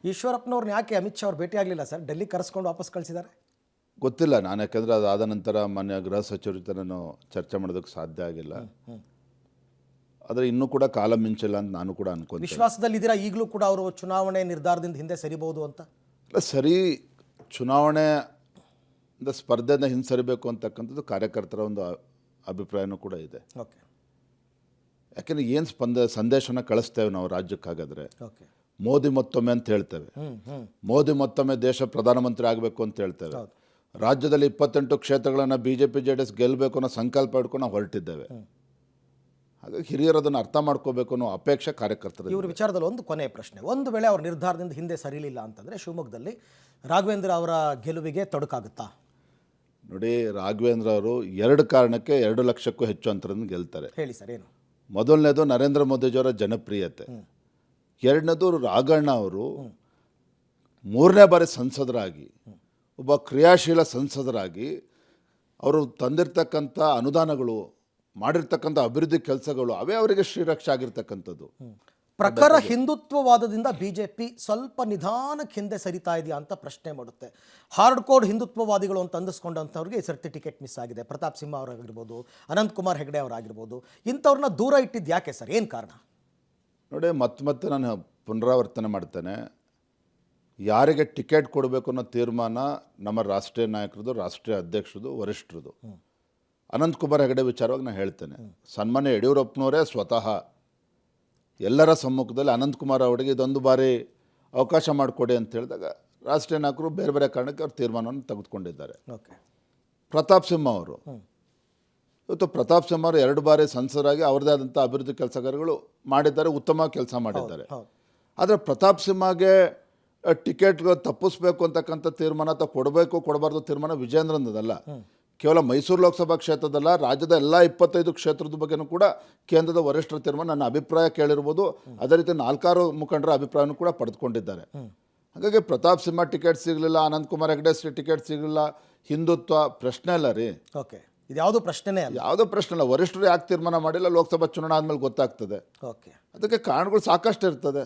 ಈಶ್ವರಪ್ಪನವ್ರನ್ನ ಯಾಕೆ ಅಮಿತ್ ಶಾ ಅವ್ರು ಭೇಟಿ ಆಗಲಿಲ್ಲ ಸರ್? ಡೆಲ್ಲಿ ಕರೆಸ್ಕೊಂಡು ವಾಪಸ್ ಕಳಿಸಿದ್ದಾರೆ. ಗೊತ್ತಿಲ್ಲ ನಾನು, ಯಾಕೆಂದರೆ ಅದಾದ ನಂತರ ಮಾನ್ಯ ಗೃಹ ಸಚಿವರ ಜೊತೆ ನಾನು ಚರ್ಚೆ ಮಾಡೋದಕ್ಕೆ ಸಾಧ್ಯ ಆಗಿಲ್ಲ. ಆದರೆ ಇನ್ನೂ ಕೂಡ ಕಾಲ ಮಿಂಚಿಲ್ಲ ಅಂತ ನಾನು ಕೂಡ ಅನ್ಕೊಂತೀನಿ. ವಿಶ್ವಾಸದಲ್ಲಿದ್ದೀರಾ ಈಗಲೂ ಕೂಡ ಅವರು ಚುನಾವಣೆ ನಿರ್ಧಾರದಿಂದ ಹಿಂದೆ ಸರಿಬಹುದು ಅಂತ? ಇಲ್ಲ, ಸರಿ, ಚುನಾವಣೆಯಿಂದ ಸ್ಪರ್ಧೆಯಿಂದ ಹಿಂಸರಿಬೇಕು ಅಂತಕ್ಕಂಥದ್ದು ಕಾರ್ಯಕರ್ತರ ಒಂದು ಅಭಿಪ್ರಾಯನೂ ಕೂಡ ಇದೆ. ಓಕೆ ಯಾಕೆಂದರೆ ಏನು ಸಂದೇಶನ ಕಳಿಸ್ತೇವೆ ನಾವು ರಾಜ್ಯಕ್ಕಾಗಾದರೆ, ಓಕೆ ಮೋದಿ ಮತ್ತೊಮ್ಮೆ ಅಂತ ಹೇಳ್ತೇವೆ, ಮೋದಿ ಮತ್ತೊಮ್ಮೆ ದೇಶ ಪ್ರಧಾನಮಂತ್ರಿ ಆಗಬೇಕು ಅಂತ ಹೇಳ್ತೇವೆ. ರಾಜ್ಯದಲ್ಲಿ 28 ಕ್ಷೇತ್ರಗಳನ್ನು BJP JDS ಗೆಲ್ಲಬೇಕು ಅನ್ನೋ ಸಂಕಲ್ಪ ಇಟ್ಕೊಂಡು ನಾವು ಹೊರಟಿದ್ದೇವೆ. ಹಾಗಾಗಿ ಹಿರಿಯರು ಅದನ್ನು ಅರ್ಥ ಮಾಡ್ಕೋಬೇಕು ಅನ್ನೋ ಅಪೇಕ್ಷೆ ಕಾರ್ಯಕರ್ತರು. ಇವ್ರ ವಿಚಾರದಲ್ಲಿ ಒಂದು ಕೊನೆಯ ಪ್ರಶ್ನೆ, ಒಂದು ವೇಳೆ ಅವ್ರ ನಿರ್ಧಾರದಿಂದ ಹಿಂದೆ ಸರಿಲಿಲ್ಲ ಅಂತಂದರೆ ಶಿವಮೊಗ್ಗದಲ್ಲಿ ರಾಘವೇಂದ್ರ ಅವರ ಗೆಲುವಿಗೆ ತೊಡಕಾಗುತ್ತಾ? ನೋಡಿ, ರಾಘವೇಂದ್ರ ಅವರು 2 ಕಾರಣಕ್ಕೆ 2 ಲಕ್ಷಕ್ಕೂ ಹೆಚ್ಚು ಅಂತರದಿಂದ ಗೆಲ್ತಾರೆ. ಹೇಳಿ ಸರ್, ಏನು? ಮೊದಲನೇದು ನರೇಂದ್ರ ಮೋದಿಜಿಯವರ ಜನಪ್ರಿಯತೆ. ಎರಡನೇದು ರಾಘಣ್ಣ ಅವರು 3ನೇ ಬಾರಿ ಸಂಸದರಾಗಿ, ಒಬ್ಬ ಕ್ರಿಯಾಶೀಲ ಸಂಸದರಾಗಿ ಅವರು ತಂದಿರ್ತಕ್ಕಂಥ ಅನುದಾನಗಳು, ಮಾಡಿರ್ತಕ್ಕಂಥ ಅಭಿವೃದ್ಧಿ ಕೆಲಸಗಳು ಅವೇ ಅವರಿಗೆ ಶ್ರೀರಕ್ಷೆ ಆಗಿರ್ತಕ್ಕಂಥದ್ದು. ಪ್ರಖರ ಹಿಂದುತ್ವವಾದದಿಂದ BJP ಸ್ವಲ್ಪ ನಿಧಾನಕ್ಕೆ ಹಿಂದೆ ಸರಿತಾ ಇದೆಯಾ ಅಂತ ಪ್ರಶ್ನೆ ಮಾಡುತ್ತೆ. ಹಾರ್ಡ್ ಕೋರ್ ಹಿಂದುತ್ವವಾದಿಗಳು ಅಂತ ಅಂದಿಸ್ಕೊಂಡಂಥವ್ರಿಗೆ ಈ ಸರ್ತಿ ಟಿಕೆಟ್ ಮಿಸ್ ಆಗಿದೆ. ಪ್ರತಾಪ್ ಸಿಂಹ ಅವರಾಗಿರ್ಬೋದು, ಅನಂತಕುಮಾರ್ ಹೆಗಡೆ ಅವರಾಗಿರ್ಬೋದು, ಇಂಥವ್ರನ್ನ ದೂರ ಇಟ್ಟಿದ್ದು ಯಾಕೆ ಸರ್? ಏನು ಕಾರಣ? ನೋಡಿ, ಮತ್ತೆ ನಾನು ಪುನರಾವರ್ತನೆ ಮಾಡ್ತೇನೆ, ಯಾರಿಗೆ ಟಿಕೆಟ್ ಕೊಡಬೇಕು ಅನ್ನೋ ತೀರ್ಮಾನ ನಮ್ಮ ರಾಷ್ಟ್ರೀಯ ನಾಯಕರದು, ರಾಷ್ಟ್ರೀಯ ಅಧ್ಯಕ್ಷರದು, ವರಿಷ್ಠರದು. ಅನಂತಕುಮಾರ್ ಹೆಗಡೆ ವಿಚಾರವಾಗಿ ನಾನು ಹೇಳ್ತೇನೆ, ಸನ್ಮಾನ್ಯ ಯಡಿಯೂರಪ್ಪನವರೇ ಸ್ವತಃ ಎಲ್ಲರ ಸಮ್ಮುಖದಲ್ಲಿ ಅನಂತಕುಮಾರ್ ಅವರಿಗೆ ಇದೊಂದು ಬಾರಿ ಅವಕಾಶ ಮಾಡಿಕೊಡಿ ಅಂತ ಹೇಳಿದಾಗ ರಾಷ್ಟ್ರೀಯ ನಾಯಕರು ಬೇರೆ ಬೇರೆ ಕಾರಣಕ್ಕೆ ಅವ್ರ ತೀರ್ಮಾನವನ್ನು ತೆಗೆದುಕೊಂಡಿದ್ದಾರೆ. ಓಕೆ. ಪ್ರತಾಪ್ ಸಿಂಹ ಅವರು, ಇವತ್ತು ಪ್ರತಾಪ್ ಸಿಂಹ ಅವರು 2 ಬಾರಿ ಸಂಸದರಾಗಿ ಅವ್ರದ್ದೇ ಆದಂಥ ಅಭಿವೃದ್ಧಿ ಕೆಲಸಗಾರಗಳು ಮಾಡಿದ್ದಾರೆ, ಉತ್ತಮ ಕೆಲಸ ಮಾಡಿದ್ದಾರೆ. ಆದರೆ ಪ್ರತಾಪ್ ಸಿಂಹಗೆ ಟಿಕೆಟ್ ತಪ್ಪಿಸ್ಬೇಕು ಅಂತಕ್ಕಂಥ ತೀರ್ಮಾನ ಅಥವಾ ಕೊಡಬೇಕು ಕೊಡಬಾರ್ದು ತೀರ್ಮಾನ ವಿಜೇಂದ್ರನದಲ್ಲ. ಕೇವಲ ಮೈಸೂರು ಲೋಕಸಭಾ ಕ್ಷೇತ್ರದಲ್ಲ, ರಾಜ್ಯದ ಎಲ್ಲ 25 ಕ್ಷೇತ್ರದ ಬಗ್ಗೆನೂ ಕೂಡ ಕೇಂದ್ರದ ವರಿಷ್ಠರ ತೀರ್ಮಾನ, ನನ್ನ ಅಭಿಪ್ರಾಯ ಕೇಳಿರ್ಬೋದು, ಅದೇ ರೀತಿ 4 ಮುಖಂಡರ ಅಭಿಪ್ರಾಯನೂ ಕೂಡ ಪಡೆದುಕೊಂಡಿದ್ದಾರೆ. ಹಾಗಾಗಿ ಪ್ರತಾಪ್ ಸಿಂಹ ಟಿಕೆಟ್ ಸಿಗಲಿಲ್ಲ, ಅನಂತಕುಮಾರ್ ಹೆಗಡೆ ಟಿಕೆಟ್ ಸಿಗಲಿಲ್ಲ, ಹಿಂದುತ್ವ ಪ್ರಶ್ನೆ ಇಲ್ಲ ರೀ. ಓಕೆ, ಇದು ಯಾವುದೋ ಪ್ರಶ್ನೆನೇ ಅಲ್ಲ. ಯಾವುದೋ ಪ್ರಶ್ನೆ ಇಲ್ಲ. ವರಿಷ್ಠರು ಯಾಕೆ ತೀರ್ಮಾನ ಮಾಡಿಲ್ಲ, ಲೋಕಸಭಾ ಚುನಾವಣೆ ಆದಮೇಲೆ ಗೊತ್ತಾಗ್ತದೆ. ಓಕೆ, ಅದಕ್ಕೆ ಕಾರಣಗಳು ಸಾಕಷ್ಟು ಇರ್ತದೆ.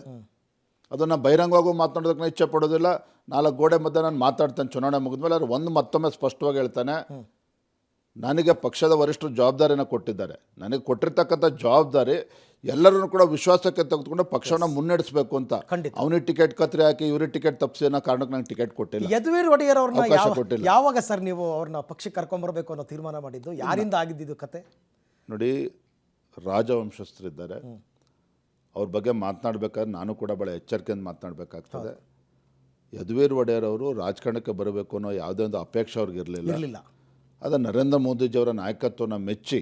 ಅದನ್ನು ಬಹಿರಂಗವಾಗೂ ಮಾತನಾಡೋದಕ್ಕೆ ನಾನು ಇಚ್ಛೆ ಪಡೋದಿಲ್ಲ. 4 ಗೋಡೆ ಮಧ್ಯೆ ನಾನು ಮಾತಾಡ್ತೇನೆ ಚುನಾವಣೆ ಮುಗಿದ್ಮೇಲೆ. ಆದರೆ ಒಂದು ಮತ್ತೊಮ್ಮೆ ಸ್ಪಷ್ಟವಾಗಿ ಹೇಳ್ತಾನೆ, ನನಗೆ ಪಕ್ಷದ ವರಿಷ್ಠರು ಜವಾಬ್ದಾರಿನ ಕೊಟ್ಟಿದ್ದಾರೆ. ನನಗೆ ಕೊಟ್ಟಿರ್ತಕ್ಕಂಥ ಜವಾಬ್ದಾರಿ ಎಲ್ಲರನ್ನು ಕೂಡ ವಿಶ್ವಾಸಕ್ಕೆ ತೆಗೆದುಕೊಂಡು ಪಕ್ಷವನ್ನು ಮುನ್ನಡೆಸಬೇಕು ಅಂತ. ಅವನಿಗೆ ಟಿಕೆಟ್ ಕತ್ರಿ ಹಾಕಿ ಇವ್ರಿಗೆ ಟಿಕೆಟ್ ತಪ್ಪಿಸಿ ಅನ್ನೋ ಕಾರಣಕ್ಕೆ ನಂಗೆ ಟಿಕೆಟ್ ಕೊಟ್ಟಿಲ್ಲ. ಯದುವೀರ್ ಒಡೆಯರ್ ಅವ್ರನ್ನ ಯಾವಾಗ ಸರ್ ನೀವು ಅವ್ರನ್ನ ಪಕ್ಷಕ್ಕೆ ಕರ್ಕೊಂಬರ್ಬೇಕು ಅನ್ನೋ ತೀರ್ಮಾನ ಮಾಡಿದ್ದು? ಯಾರಿಂದ ಆಗಿದ್ದು ಕತೆ? ನೋಡಿ, ರಾಜವಂಶಸ್ಥರಿದ್ದಾರೆ, ಅವ್ರ ಬಗ್ಗೆ ಮಾತನಾಡಬೇಕಾದ್ರೆ ನಾನು ಕೂಡ ಭಾಳ ಎಚ್ಚರಿಕೆಯಿಂದ ಮಾತನಾಡಬೇಕಾಗ್ತದೆ. ಯದುವೀರ್ ಒಡೆಯರ್ ಅವರು ರಾಜಕಾರಣಕ್ಕೆ ಬರಬೇಕು ಅನ್ನೋ ಯಾವುದೇ ಒಂದು ಅಪೇಕ್ಷೆ ಅವ್ರಿಗೆ ಇರಲಿಲ್ಲ. ಅದು ನರೇಂದ್ರ ಮೋದಿಜಿಯವರ ನಾಯಕತ್ವನ ಮೆಚ್ಚಿ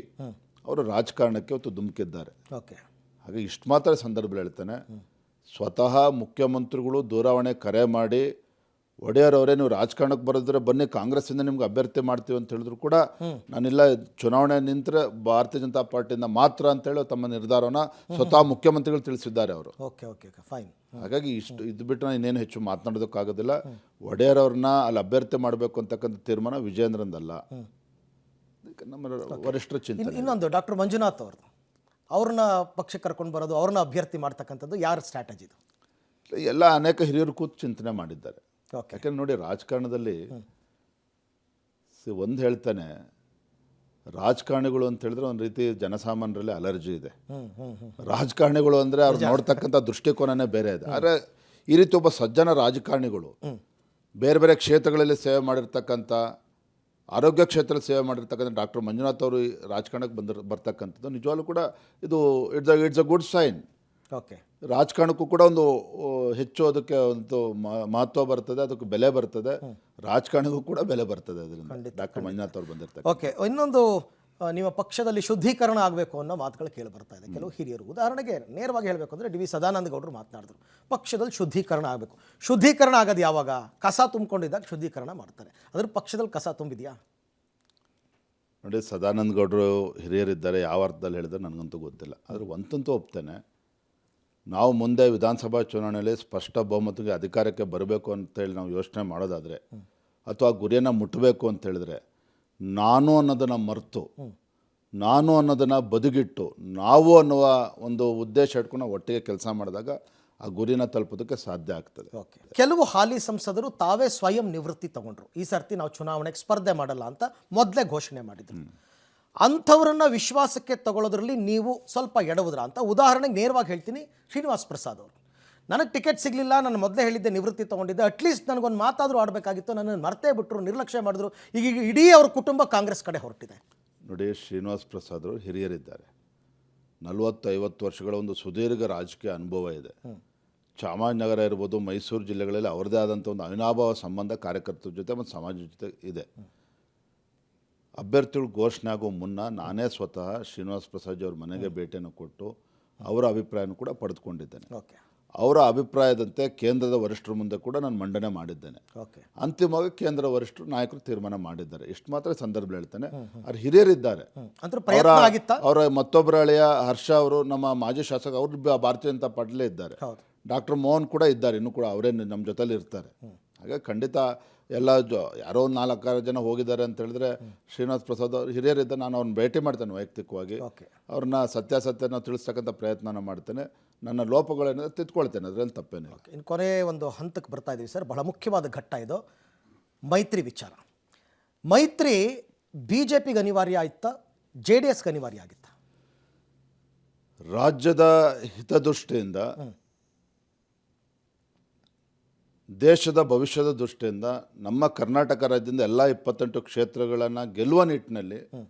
ಅವರು ರಾಜಕಾರಣಕ್ಕೆ ಇವತ್ತು ಧುಮುಕಿದ್ದಾರೆ. ಓಕೆ, ಹಾಗೆ ಇಷ್ಟು ಮಾತ್ರ ಸಂದರ್ಭದಲ್ಲಿ ಹೇಳ್ತಾನೆ, ಸ್ವತಃ ಮುಖ್ಯಮಂತ್ರಿಗಳು ದೂರವಾಣಿ ಕರೆ ಮಾಡಿ, ಒಡೆಯರ್ ಅವರೇ ನೀವು ರಾಜಕಾರಣಕ್ಕೆ ಬರೋದ್ರೆ ಬನ್ನಿ, ಕಾಂಗ್ರೆಸ್ಸಿಂದ ನಿಮ್ಗೆ ಅಭ್ಯರ್ಥಿ ಮಾಡ್ತೀವಿ ಅಂತ ಹೇಳಿದ್ರು ಕೂಡ ನಾನಿಲ್ಲ, ಚುನಾವಣೆ ನಿಂತರೆ ಭಾರತೀಯ ಜನತಾ ಪಾರ್ಟಿಯಿಂದ ಮಾತ್ರ ಅಂತೇಳಿ ತಮ್ಮ ನಿರ್ಧಾರವನ್ನು ಸ್ವತಃ ಮುಖ್ಯಮಂತ್ರಿಗಳು ತಿಳಿಸಿದ್ದಾರೆ ಅವರು. Okay okay fine. ಹಾಗಾಗಿ ಇದು ಬಿಟ್ಟು ನಾನು ಇನ್ನೇನು ಹೆಚ್ಚು ಮಾತನಾಡೋದಕ್ಕಾಗೋದಿಲ್ಲ. ಒಡೆಯರ್ ಅವ್ರನ್ನ ಅಲ್ಲಿ ಅಭ್ಯರ್ಥಿ ಮಾಡಬೇಕು ಅಂತಕ್ಕಂಥ ತೀರ್ಮಾನ ವಿಜೇಂದ್ರನದಲ್ಲ, ನಮ್ಮ ವರಿಷ್ಠರ ಚಿಂತನೆ. ಇನ್ನೊಂದು ಡಾಕ್ಟರ್ ಮಂಜುನಾಥ್ ಅವ್ರನ್ನ ಪಕ್ಷಕ್ಕೆ ಕರ್ಕೊಂಡು ಬರೋದು, ಅವ್ರನ್ನ ಅಭ್ಯರ್ಥಿ ಮಾಡ್ತಕ್ಕಂಥದ್ದು ಯಾರ ಸ್ಟ್ರಾಟಜಿ ಇದು? ಎಲ್ಲ ಅನೇಕ ಹಿರಿಯರು ಕೂತು ಚಿಂತನೆ ಮಾಡಿದ್ದಾರೆ. ಯಾಕೆಂದ್ರೆ ನೋಡಿ, ರಾಜಕಾರಣದಲ್ಲಿ ಒಂದು ಹೇಳ್ತಾನೆ, ರಾಜಕಾರಣಿಗಳು ಅಂತ ಹೇಳಿದ್ರೆ ಒಂದು ರೀತಿ ಜನಸಾಮಾನ್ಯರಲ್ಲಿ ಅಲರ್ಜಿ ಇದೆ. ರಾಜಕಾರಣಿಗಳು ಅಂದರೆ ಅವ್ರು ನೋಡ್ತಕ್ಕಂಥ ದೃಷ್ಟಿಕೋನನೇ ಬೇರೆ ಇದೆ. ಆದರೆ ಈ ರೀತಿ ಒಬ್ಬ ಸಜ್ಜನ ರಾಜಕಾರಣಿಗಳು ಬೇರೆ ಬೇರೆ ಕ್ಷೇತ್ರಗಳಲ್ಲಿ ಸೇವೆ ಮಾಡಿರ್ತಕ್ಕಂಥ, ಆರೋಗ್ಯ ಕ್ಷೇತ್ರದಲ್ಲಿ ಸೇವೆ ಮಾಡಿರ್ತಕ್ಕಂಥ ಡಾಕ್ಟರ್ ಮಂಜುನಾಥ್ ಅವರು ರಾಜಕಾರಣಕ್ಕೆ ಬರ್ತಕ್ಕಂಥದ್ದು ನಿಜವಾಗ್ಲೂ ಕೂಡ ಇದು it's a good sign. Okay, ರಾಜಕಾರಣಕ್ಕೂ ಕೂಡ ಒಂದು ಹೆಚ್ಚು ಅದಕ್ಕೆ ಒಂದು ಮಹತ್ವ ಬರ್ತದೆ, ಅದಕ್ಕೆ ಬೆಲೆ ಬರ್ತದೆ, ರಾಜಕಾರಣಿಗೂ ಕೂಡ ಬೆಲೆ ಬರ್ತದೆ ಅದರಿಂದ ಡಾಕ್ಟರ್ ಮಂಜುನಾಥ್ ಅವರು ಬಂದಿರ್ತಾರೆ. ಓಕೆ, ಇನ್ನೊಂದು, ನಿಮ್ಮ ಪಕ್ಷದಲ್ಲಿ ಶುದ್ಧೀಕರಣ ಆಗಬೇಕು ಅನ್ನೋ ಮಾತುಗಳು ಕೇಳಿ ಬರ್ತಾ ಇದೆ ಕೆಲವು ಹಿರಿಯರು. ಉದಾಹರಣೆಗೆ ನೇರವಾಗಿ ಹೇಳಬೇಕು ಅಂದರೆ DV ಸದಾನಂದ ಗೌಡರು ಮಾತನಾಡಿದ್ರು, ಪಕ್ಷದಲ್ಲಿ ಶುದ್ಧೀಕರಣ ಆಗಬೇಕು. ಶುದ್ಧೀಕರಣ ಆಗೋದು ಯಾವಾಗ? ಕಸ ತುಂಬಿಕೊಂಡಿದ್ದಾಗ ಶುದ್ಧೀಕರಣ ಮಾಡ್ತಾರೆ. ಅದ್ರ ಪಕ್ಷದಲ್ಲಿ ಕಸ ತುಂಬಿದೆಯಾ? ನೋಡಿ, ಸದಾನಂದ ಗೌಡರು ಹಿರಿಯರಿದ್ದಾರೆ, ಯಾವ ಅರ್ಥದಲ್ಲಿ ಹೇಳಿದ್ರೆ ನನಗಂತೂ ಗೊತ್ತಿಲ್ಲ. ಆದರೆ ಒಂದಂತೂ ಒಪ್ತೇನೆ, ನಾವು ಮುಂದೆ ವಿಧಾನಸಭಾ ಚುನಾವಣೆಯಲ್ಲಿ ಸ್ಪಷ್ಟ ಬಹುಮತಕ್ಕೆ ಅಧಿಕಾರಕ್ಕೆ ಬರಬೇಕು ಅಂತೇಳಿ ನಾವು ಯೋಚನೆ ಮಾಡೋದಾದರೆ, ಅಥವಾ ಗುರಿಯನ್ನು ಮುಟ್ಟಬೇಕು ಅಂತ ಹೇಳಿದ್ರೆ, ನಾನು ಅನ್ನೋದನ್ನು ಮರೆತು, ನಾನು ಅನ್ನೋದನ್ನು ಬದಿಗಿಟ್ಟು, ನಾವು ಅನ್ನುವ ಒಂದು ಉದ್ದೇಶ ಇಟ್ಕೊಂಡು ನಾವು ಒಟ್ಟಿಗೆ ಕೆಲಸ ಮಾಡಿದಾಗ ಆ ಗುರಿನ ತಲುಪೋದಕ್ಕೆ ಸಾಧ್ಯ ಆಗ್ತದೆ. ಓಕೆ. ಕೆಲವು ಹಾಲಿ ಸಂಸದರು ತಾವೇ ಸ್ವಯಂ ನಿವೃತ್ತಿ ತಗೊಂಡ್ರು, ಈ ಸರ್ತಿ ನಾವು ಚುನಾವಣೆಗೆ ಸ್ಪರ್ಧೆ ಮಾಡಲ್ಲ ಅಂತ ಮೊದಲೇ ಘೋಷಣೆ ಮಾಡಿದ್ರು. ಅಂಥವ್ರನ್ನ ವಿಶ್ವಾಸಕ್ಕೆ ತಗೊಳ್ಳೋದ್ರಲ್ಲಿ ನೀವು ಸ್ವಲ್ಪ ಎಡವುದ್ರ ಅಂತ. ಉದಾಹರಣೆಗೆ ನೇರವಾಗಿ ಹೇಳ್ತೀನಿ, ಶ್ರೀನಿವಾಸ್ ಪ್ರಸಾದ್ ಅವರು, ನನಗೆ ಟಿಕೆಟ್ ಸಿಗಲಿಲ್ಲ, ನಾನು ಮೊದಲೇ ಹೇಳಿದ್ದೆ ನಿವೃತ್ತಿ ತೊಗೊಂಡಿದ್ದೆ, ಅಟ್ಲೀಸ್ಟ್ ನನಗೊಂದು ಮಾತಾದರೂ ಆಡಬೇಕಾಗಿತ್ತು, ನನ್ನನ್ನು ಮರ್ತೇ ಬಿಟ್ಟರು, ನಿರ್ಲಕ್ಷ್ಯ ಮಾಡಿದ್ರು. ಈಗ ಇಡೀ ಅವ್ರ ಕುಟುಂಬ ಕಾಂಗ್ರೆಸ್ ಕಡೆ ಹೊರಟಿದೆ. ನೋಡಿ, ಶ್ರೀನಿವಾಸ್ ಪ್ರಸಾದ್ ಅವರು ಹಿರಿಯರಿದ್ದಾರೆ, 40-50 ವರ್ಷಗಳ ಒಂದು ಸುದೀರ್ಘ ರಾಜಕೀಯ ಅನುಭವ ಇದೆ. ಚಾಮರಾಜನಗರ ಇರ್ಬೋದು, ಮೈಸೂರು ಜಿಲ್ಲೆಗಳಲ್ಲಿ ಅವ್ರದ್ದೇ ಆದಂಥ ಒಂದು ಅವಿನಾಭಾವ ಸಂಬಂಧ ಕಾರ್ಯಕರ್ತರ ಜೊತೆ ಮತ್ತು ಸಮಾಜದ ಜೊತೆ ಇದೆ. ಅಭ್ಯರ್ಥಿಗಳು ಘೋಷಣೆ ಆಗೋ ಮುನ್ನ ನಾನೇ ಸ್ವತಃ ಶ್ರೀನಿವಾಸ್ ಪ್ರಸಾದ್ ಅವ್ರ ಮನೆಗೆ ಭೇಟಿಯನ್ನು ಕೊಟ್ಟು ಅವರ ಅಭಿಪ್ರಾಯನೂ ಕೂಡ ಪಡೆದುಕೊಂಡಿದ್ದೇನೆ. ಓಕೆ. ಅವರ ಅಭಿಪ್ರಾಯದಂತೆ ಕೇಂದ್ರದ ವರಿಷ್ಠರ ಮುಂದೆ ಕೂಡ ನಾನು ಮಂಡನೆ ಮಾಡಿದ್ದೇನೆ. ಓಕೆ. ಅಂತಿಮವಾಗಿ ಕೇಂದ್ರ ವರಿಷ್ಠರು ನಾಯಕರು ತೀರ್ಮಾನ ಮಾಡಿದ್ದಾರೆ. ಇಷ್ಟು ಮಾತ್ರ ಸಂದರ್ಭ ಹೇಳ್ತೇನೆ. ಅವ್ರು ಹಿರಿಯರಿದ್ದಾರೆ. ಅಂದ್ರೆ ಪ್ರಯತ್ನ ಆಗಿತ್ತಾ? ಅವರ ಮತ್ತೊಬ್ಬರ ಅಳಿಯ ಹರ್ಷ ಅವರು, ನಮ್ಮ ಮಾಜಿ ಶಾಸಕ, ಅವರು ಭಾರತೀಯ ಜನತಾ ಪಾರ್ಟಿಲೇ ಇದ್ದಾರೆ. ಡಾಕ್ಟರ್ ಮೋಹನ್ ಕೂಡ ಇದ್ದಾರೆ, ಇನ್ನೂ ಕೂಡ ಅವರೇ ನಮ್ಮ ಜೊತೆಲಿ ಇರ್ತಾರೆ. ಹಾಗಾಗಿ ಖಂಡಿತ ಎಲ್ಲ ಯಾರೋ ಒಂದು 4-6 ಜನ ಹೋಗಿದ್ದಾರೆ ಅಂತ ಹೇಳಿದ್ರೆ ಶ್ರೀನಿವಾಸ್ ಪ್ರಸಾದ್ ಅವರು ಹಿರಿಯರಿದ್ದ, ನಾನು ಅವ್ರನ್ನ ಭೇಟಿ ಮಾಡ್ತೇನೆ ವೈಯಕ್ತಿಕವಾಗಿ. ಅವ್ರನ್ನ ಸತ್ಯಾಸತ್ಯನ ತಿಳಿಸ್ತಕ್ಕಂಥ ಪ್ರಯತ್ನ ಮಾಡ್ತೇನೆ. ನನ್ನ ಲೋಪಗಳೇನಿದೆ ತಿದ್ಕೊಳ್ತೇನೆ, ಅದರಲ್ಲಿ ತಪ್ಪೇನಿಲ್ಲ. ಇನ್ನು ಕೊನೆ ಒಂದು ಹಂತಕ್ಕೆ ಬರ್ತಾ ಇದ್ದೀವಿ ಸರ್, ಬಹಳ ಮುಖ್ಯವಾದ ಘಟ್ಟ ಇದು, ಮೈತ್ರಿ ವಿಚಾರ. ಮೈತ್ರಿ ಬಿ ಜೆ ಪಿಗೆ ಅನಿವಾರ್ಯ ಆಯ್ತಾ, ಜೆ ಡಿ ಎಸ್ಗೆ ಅನಿವಾರ್ಯ ಆಗಿತ್ತಾ? ರಾಜ್ಯದ ಹಿತದೃಷ್ಟಿಯಿಂದ, ದೇಶದ ಭವಿಷ್ಯದ ದೃಷ್ಟಿಯಿಂದ, ನಮ್ಮ ಕರ್ನಾಟಕ ರಾಜ್ಯದಿಂದ ಎಲ್ಲ 28 ಕ್ಷೇತ್ರಗಳನ್ನು ಗೆಲ್ಲುವ ನಿಟ್ಟಿನಲ್ಲಿ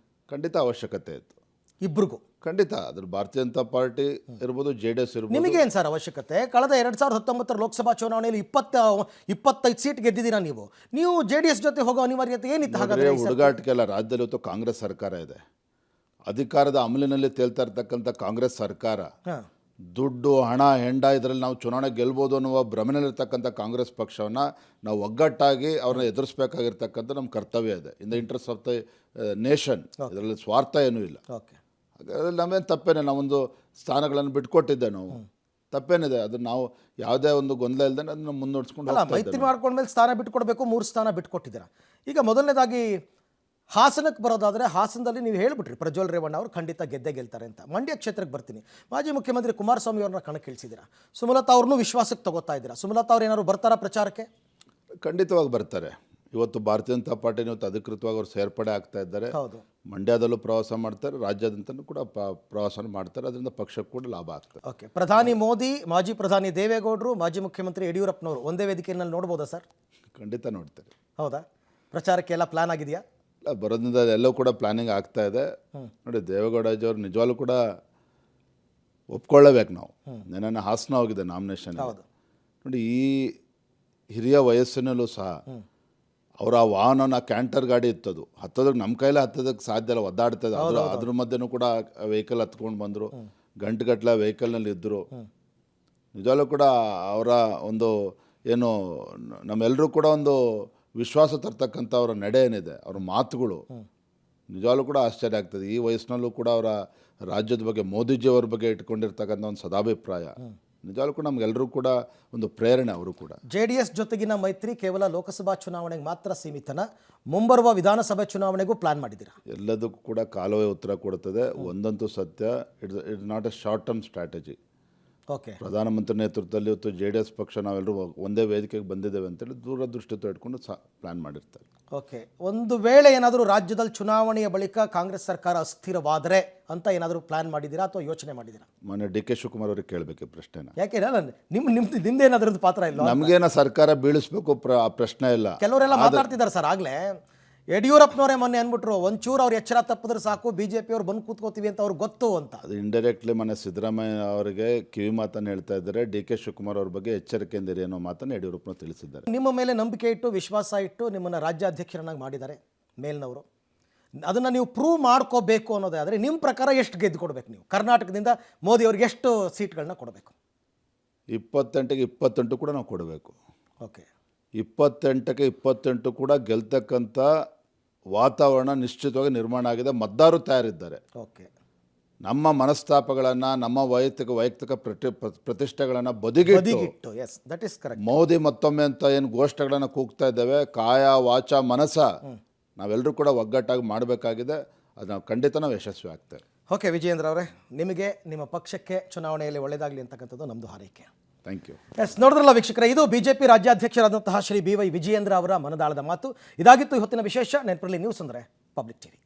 ಖಂಡಿತ ಅವಶ್ಯಕತೆ ಇತ್ತು ಇಬ್ರಿಗೂ. ಖಂಡಿತ ಅದ್ರ ಭಾರತೀಯ ಜನತಾ ಪಾರ್ಟಿ ಇರ್ಬೋದು, ಜೆ ಡಿ ಎಸ್ ಇರ್ಬೋದು. ನಿಮಗೇನು ಸರ್ ಅವಶ್ಯಕತೆ? ಕಳೆದ 2019 ಲೋಕಸಭಾ ಚುನಾವಣೆಯಲ್ಲಿ 25 ಸೀಟ್ ಗೆದ್ದಿದ್ದೀರಾ ನೀವು. ಜೆ ಡಿ ಎಸ್ ಜೊತೆ ಹೋಗೋ ಅನಿವಾರ್ಯತೆ ಏನಿತ್ತು? ಹಾಗಾದ್ರೆ ಹುಡುಗಾಟಿಕೆಲ್ಲ ರಾಜ್ಯದಲ್ಲಿ ಇವತ್ತು ಕಾಂಗ್ರೆಸ್ ಸರ್ಕಾರ ಇದೆ. ಅಧಿಕಾರದ ಅಮಲಿನಲ್ಲಿ ತೇಲ್ತಾ ಇರ್ತಕ್ಕಂಥ ಕಾಂಗ್ರೆಸ್ ಸರ್ಕಾರ, ದುಡ್ಡು, ಹಣ, ಹೆಂಡ ಇದರಲ್ಲಿ ನಾವು ಚುನಾವಣೆ ಗೆಲ್ಬೋದು ಅನ್ನುವ ಭ್ರಮೆನಲ್ಲಿರ್ತಕ್ಕಂಥ ಕಾಂಗ್ರೆಸ್ ಪಕ್ಷವನ್ನು ನಾವು ಒಗ್ಗಟ್ಟಾಗಿ ಅವ್ರನ್ನ ಎದುರಿಸಬೇಕಾಗಿರ್ತಕ್ಕಂಥ ನಮ್ಮ ಕರ್ತವ್ಯ ಇದೆ. In the interest of the nation. ಇದರಲ್ಲಿ ಸ್ವಾರ್ಥ ಏನೂ ಇಲ್ಲ. ಹಾಗಾದ್ರೆ ನಮ್ಮೇನು ತಪ್ಪೇನೆ, ನಾವೊಂದು ಸ್ಥಾನಗಳನ್ನು ಬಿಟ್ಕೊಟ್ಟಿದ್ದೆ, ನಾವು ತಪ್ಪೇನಿದೆ, ಅದು ನಾವು ಯಾವುದೇ ಒಂದು ಗೊಂದಲ ಇಲ್ಲದೆ ಅದನ್ನು ಮುನ್ನಡೆಸ್ಕೊಂಡು ಮೈತ್ರಿ ಮಾಡ್ಕೊಂಡ್ಮೇಲೆ ಸ್ಥಾನ ಬಿಟ್ಕೊಡ್ಬೇಕು, 3 ಸ್ಥಾನ ಬಿಟ್ಕೊಟ್ಟಿದ್ದೀರಾ. ಈಗ ಮೊದಲನೇದಾಗಿ ಹಾಸನಕ್ಕೆ ಬರೋದಾದರೆ, ಹಾಸನದಲ್ಲಿ ನೀವು ಹೇಳಿಬಿಟ್ರಿ ಪ್ರಜ್ವಲ್ ರೇವಣ್ಣ ಅವರು ಖಂಡಿತ ಗೆಲ್ತಾರೆ ಅಂತ. ಮಂಡ್ಯ ಕ್ಷೇತ್ರಕ್ಕೆ ಬರ್ತೀನಿ. ಮಾಜಿ ಮುಖ್ಯಮಂತ್ರಿ ಕುಮಾರಸ್ವಾಮಿ ಅವ್ರನ್ನ ಕಣಕ್ಕಿಳಿಸಿದ್ದೀರಾ, ಸುಮಲತಾ ಅವ್ರನ್ನೂ ವಿಶ್ವಾಸಕ್ಕೆ ತಗೋತಾ ಇದ್ದೀರಾ. ಸುಮಲತಾ ಅವ್ರು ಏನಾದ್ರು ಬರ್ತಾರಾ ಪ್ರಚಾರಕ್ಕೆ? ಖಂಡಿತವಾಗಿ ಬರ್ತಾರೆ. ಇವತ್ತು ಭಾರತೀಯ ಜನತಾ ಪಾರ್ಟಿ ಇವತ್ತು ಅಧಿಕೃತವಾಗಿ ಅವರು ಸೇರ್ಪಡೆ ಆಗ್ತಾ ಇದ್ದಾರೆ. ಮಂಡ್ಯದಲ್ಲೂ ಪ್ರವಾಸ ಮಾಡ್ತಾರೆ, ರಾಜ್ಯಾದ್ಯಂತನೂ ಕೂಡ ಪ್ರವಾಸ ಮಾಡ್ತಾರೆ. ಅದರಿಂದ ಪಕ್ಷಕ್ಕೆ ಕೂಡ ಲಾಭ ಆಗ್ತದೆ. ಓಕೆ. ಪ್ರಧಾನಿ ಮೋದಿ, ಮಾಜಿ ಪ್ರಧಾನಿ ದೇವೇಗೌಡರು, ಮಾಜಿ ಮುಖ್ಯಮಂತ್ರಿ ಯಡಿಯೂರಪ್ಪನವರು ಒಂದೇ ವೇದಿಕೆಯಲ್ಲಿ ನೋಡ್ಬೋದಾ ಸರ್? ಖಂಡಿತ ನೋಡ್ತಾರೆ. ಹೌದಾ? ಪ್ರಚಾರಕ್ಕೆ ಎಲ್ಲ ಪ್ಲಾನ್ ಆಗಿದೆಯಾ? ಇಲ್ಲ, ಬರೋದ್ರಿಂದ ಎಲ್ಲವೂ ಕೂಡ ಪ್ಲಾನಿಂಗ್ ಆಗ್ತಾ ಇದೆ. ನೋಡಿ, ದೇವೇಗೌಡಜಿಯವರು ನಿಜವಾಗ್ಲೂ ಕೂಡ ಒಪ್ಕೊಳ್ಳೇಬೇಕು ನಾವು. ನನ್ನ ಹಾಸನ ಹೋಗಿದೆ ನಾಮಿನೇಷನ್. ನೋಡಿ, ಈ ಹಿರಿಯ ವಯಸ್ಸಿನಲ್ಲೂ ಸಹ ಅವರ ವಾಹನ ಕ್ಯಾಂಟರ್ ಗಾಡಿ ಇತ್ತದು, ಹತ್ತೋದಕ್ಕೆ ನಮ್ಮ ಕೈಲೇ ಹತ್ತೋದಕ್ಕೆ ಸಾಧ್ಯ ಇಲ್ಲ, ಒದ್ದಾಡ್ತದೆ. ಅದ್ರ ಮಧ್ಯೆನೂ ಕೂಡ ವೆಹಿಕಲ್ ಹತ್ಕೊಂಡು ಬಂದರು, ಗಂಟೆಗಟ್ಟಲೆ ವೆಹಿಕಲ್ನಲ್ಲಿ ಇದ್ದರು. ನಿಜವಾಗ್ಲೂ ಕೂಡ ಅವರ ಒಂದು ಏನು ನಮ್ಮೆಲ್ಲರೂ ಕೂಡ ಒಂದು ವಿಶ್ವಾಸ ತರ್ತಕ್ಕಂಥ ಅವರ ನಡೆ ಏನಿದೆ, ಅವರ ಮಾತುಗಳು ನಿಜವಾಗ್ಲೂ ಕೂಡ ಆಶ್ಚರ್ಯ ಆಗ್ತದೆ. ಈ ವಯಸ್ಸಿನಲ್ಲೂ ಕೂಡ ಅವರ ರಾಜ್ಯದ ಬಗ್ಗೆ, ಮೋದಿಜಿಯವ್ರ ಬಗ್ಗೆ ಇಟ್ಕೊಂಡಿರ್ತಕ್ಕಂಥ ಒಂದು ಸದಾಭಿಪ್ರಾಯ ನಿಜವಾಗ್ಲೂ ಕೂಡ ನಮಗೆಲ್ಲರೂ ಕೂಡ ಒಂದು ಪ್ರೇರಣೆ. ಅವರು ಕೂಡ ಜೆ ಡಿ ಎಸ್ ಜೊತೆಗಿನ ಮೈತ್ರಿ ಕೇವಲ ಲೋಕಸಭಾ ಚುನಾವಣೆಗೆ ಮಾತ್ರ ಸೀಮಿತನ, ಮುಂಬರುವ ವಿಧಾನಸಭೆ ಚುನಾವಣೆಗೂ ಪ್ಲಾನ್ ಮಾಡಿದ್ದೀರಾ? ಎಲ್ಲದಕ್ಕೂ ಕೂಡ ಕಾಲವೇ ಉತ್ತರ ಕೊಡುತ್ತದೆ. ಒಂದಂತೂ ಸತ್ಯ, it's not A short term strategy. Okay. ಪ್ರಧಾನಮಂತ್ರಿ ನೇತೃತ್ವದಲ್ಲಿ ಇವತ್ತು ಜೆ ಡಿ ಎಸ್ ಪಕ್ಷ ನಾವೆಲ್ಲರೂ ಒಂದೇ ವೇದಿಕೆಗೆ ಬಂದಿದ್ದೇವೆ ಅಂತೇಳಿ ದೂರದೃಷ್ಟಿ ಇಟ್ಕೊಂಡು ಪ್ಲಾನ್ ಮಾಡಿರ್ತಾರೆ. ಓಕೆ. ಒಂದು ವೇಳೆ ಏನಾದರೂ ರಾಜ್ಯದಲ್ಲಿ ಚುನಾವಣೆಯ ಬಳಿಕ ಕಾಂಗ್ರೆಸ್ ಸರ್ಕಾರ ಅಸ್ಥಿರವಾದರೆ ಅಂತ ಏನಾದರೂ ಪ್ಲಾನ್ ಮಾಡಿದ್ದೀರಾ ಅಥವಾ ಯೋಚನೆ ಮಾಡಿದ್ದೀರಾ? ಮೊನ್ನೆ ಡಿ ಕೆ ಶಿವಕುಮಾರ್ ಅವ್ರಿಗೆ ಕೇಳಬೇಕು ಪ್ರಶ್ನೆನ. ಯಾಕೆ ನಿಮ್ದೇನಾದ್ರದ್ದು ಪಾತ್ರ ಇಲ್ಲ? ನಮಗೇನ ಸರ್ಕಾರ ಬೀಳಿಸ್ಬೇಕು ಪ್ರಶ್ನೆ ಇಲ್ಲ. ಕೆಲವರೆಲ್ಲ ಮಾತಾಡ್ತಿದ್ದಾರೆ ಸರ್. ಆಗಲೇ ಯಡಿಯೂರಪ್ಪನವರೇ ಮೊನ್ನೆ ಅಂದ್ಬಿಟ್ರು, ಒಂಚೂರು ಅವ್ರು ಎಚ್ಚರ ತಪ್ಪಿದ್ರೆ ಸಾಕು, ಬಿಜೆಪಿ ಅವ್ರು ಬಂದು ಕೂತ್ಕೋತೀವಿ ಅಂತ ಅವ್ರಿಗೆ ಗೊತ್ತು ಅಂತ. ಅದು ಇಂಡೈರೆಕ್ಟ್ಲಿ ಮೊನ್ನೆ ಸಿದ್ದರಾಮಯ್ಯ ಅವರಿಗೆ ಕಿವಿ ಮಾತನ್ನು ಹೇಳ್ತಾ ಇದ್ದಾರೆ. ಡಿ ಕೆ ಶಿವಕುಮಾರ್ ಅವ್ರ ಬಗ್ಗೆ ಎಚ್ಚರಿಕೆಯಿಂದ ಏನೋ ಮಾತನ್ನು ಯಡಿಯೂರಪ್ಪನ ತಿಳಿಸಿದ್ದಾರೆ. ನಿಮ್ಮ ಮೇಲೆ ನಂಬಿಕೆ ಇಟ್ಟು, ವಿಶ್ವಾಸ ಇಟ್ಟು ನಿಮ್ಮನ್ನು ರಾಜ್ಯಾಧ್ಯಕ್ಷರನ್ನಾಗಿ ಮಾಡಿದ್ದಾರೆ ಮೇಲ್ನವರು. ಅದನ್ನು ನೀವು ಪ್ರೂವ್ ಮಾಡ್ಕೋಬೇಕು ಅನ್ನೋದೇ ಆದರೆ ನಿಮ್ಮ ಪ್ರಕಾರ ಎಷ್ಟು ಗೆದ್ದು ಕೊಡಬೇಕು? ನೀವು ಕರ್ನಾಟಕದಿಂದ ಮೋದಿ ಅವ್ರಿಗೆ ಎಷ್ಟು ಸೀಟ್ಗಳನ್ನ ಕೊಡಬೇಕು? 28ಕ್ಕೆ 28 ಕೂಡ ನಾವು ಕೊಡಬೇಕು. ಓಕೆ. 28ಕ್ಕೆ 28 ಕೂಡ ಗೆಲ್ತಕ್ಕಂಥ ವಾತಾವರಣ ನಿಶ್ಚಿತವಾಗಿ ನಿರ್ಮಾಣ ಆಗಿದೆ. ಮತದಾರರು ತಯಾರಿದ್ದಾರೆ. ಓಕೆ. ನಮ್ಮ ಮನಸ್ತಾಪಗಳನ್ನು, ನಮ್ಮ ವೈಯಕ್ತಿಕ ಪ್ರತಿಷ್ಠೆಗಳನ್ನು ಬದಿಗಿಟ್ಟು, yes, that is correct, Modi ಮತ್ತೊಮ್ಮೆ ಅಂತ ಏನು ಘೋಷಣೆಗಳನ್ನು ಕೂಗ್ತಾ ಇದ್ದೇವೆ, ಕಾಯ ವಾಚ ಮನಸ ನಾವೆಲ್ಲರೂ ಕೂಡ ಒಗ್ಗಟ್ಟಾಗಿ ಮಾಡಬೇಕಾಗಿದೆ. ಅದು ನಾವು ಖಂಡಿತ ನಾವು ಯಶಸ್ವಿ ಆಗ್ತೇವೆ. ಓಕೆ. ವಿಜಯೇಂದ್ರ ಅವರೇ, ನಿಮಗೆ ನಿಮ್ಮ ಪಕ್ಷಕ್ಕೆ ಚುನಾವಣೆಯಲ್ಲಿ ಒಳ್ಳೆಯದಾಗಲಿ ಅಂತಕ್ಕಂಥದ್ದು ನಮ್ಮದು ಹಾರೈಕೆ. Thank you. ಎಸ್, ನೋಡಿದ್ರಲ್ಲ ವೀಕ್ಷಕರೇ, ಇದು ಬಿಜೆಪಿ ರಾಜ್ಯಾಧ್ಯಕ್ಷರಾದಂತಹ ಶ್ರೀ BY ವಿಜಯೇಂದ್ರ ಅವರ ಮನದಾಳದ ಮಾತು. ಇದಾಗಿತ್ತು ಇವತ್ತಿನ ವಿಶೇಷ. ನೆನಪಿರಲಿ, ನ್ಯೂಸ್ ಅಂದರೆ ಪಬ್ಲಿಕ್ ಟಿವಿ.